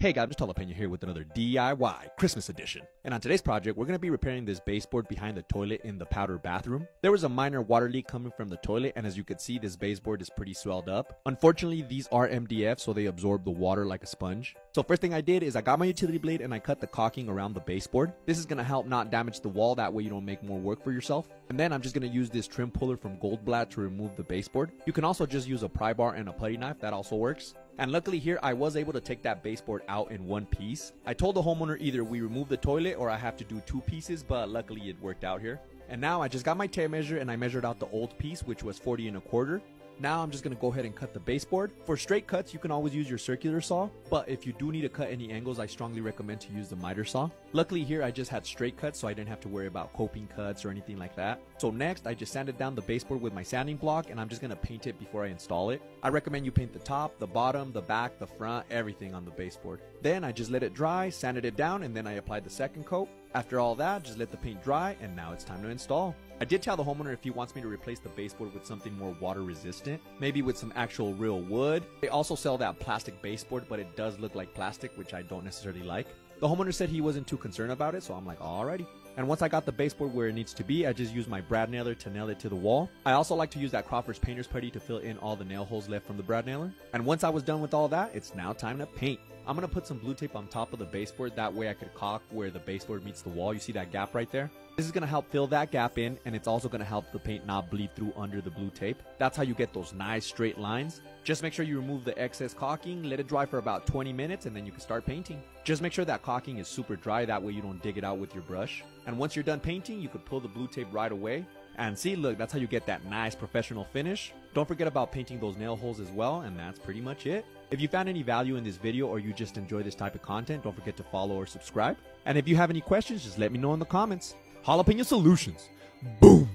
Hey guys, I'm just Jalapeno here with another DIY Christmas edition. And on today's project, we're going to be repairing this baseboard behind the toilet in the powder bathroom. There was a minor water leak coming from the toilet, and as you can see, this baseboard is pretty swelled up. Unfortunately, these are MDF, so they absorb the water like a sponge. So first thing I did is I got my utility blade and I cut the caulking around the baseboard. This is going to help not damage the wall, that way you don't make more work for yourself. And then I'm just going to use this trim puller from Goldblatt to remove the baseboard. You can also just use a pry bar and a putty knife, that also works. And luckily here, I was able to take that baseboard out in one piece. I told the homeowner either we remove the toilet or I have to do two pieces, but luckily it worked out here. And now I just got my tape measure and I measured out the old piece, which was 40 1/4. Now I'm just going to go ahead and cut the baseboard. For straight cuts, you can always use your circular saw, but if you do need to cut any angles, I strongly recommend to use the miter saw. Luckily here, I just had straight cuts, so I didn't have to worry about coping cuts or anything like that. So next, I just sanded down the baseboard with my sanding block, and I'm just going to paint it before I install it. I recommend you paint the top, the bottom, the back, the front, everything on the baseboard. Then I just let it dry, sanded it down, and then I applied the second coat. After all that, just let the paint dry, and now it's time to install. I did tell the homeowner if he wants me to replace the baseboard with something more water resistant, maybe with some actual real wood. They also sell that plastic baseboard, but it does look like plastic, which I don't necessarily like. The homeowner said he wasn't too concerned about it, so I'm like, alrighty. And once I got the baseboard where it needs to be, I just used my brad nailer to nail it to the wall. I also like to use that Crawford's painter's putty to fill in all the nail holes left from the brad nailer. And once I was done with all that, it's now time to paint. I'm going to put some blue tape on top of the baseboard, that way I could caulk where the baseboard meets the wall. You see that gap right there? This is going to help fill that gap in, and it's also going to help the paint not bleed through under the blue tape. That's how you get those nice straight lines. Just make sure you remove the excess caulking, let it dry for about 20 minutes, and then you can start painting. Just make sure that caulking is super dry, that way you don't dig it out with your brush. And once you're done painting, you could pull the blue tape right away. And see, look, that's how you get that nice professional finish. Don't forget about painting those nail holes as well, and that's pretty much it. If you found any value in this video or you just enjoy this type of content, don't forget to follow or subscribe. And if you have any questions, just let me know in the comments. Jalapeno Solutions. Boom!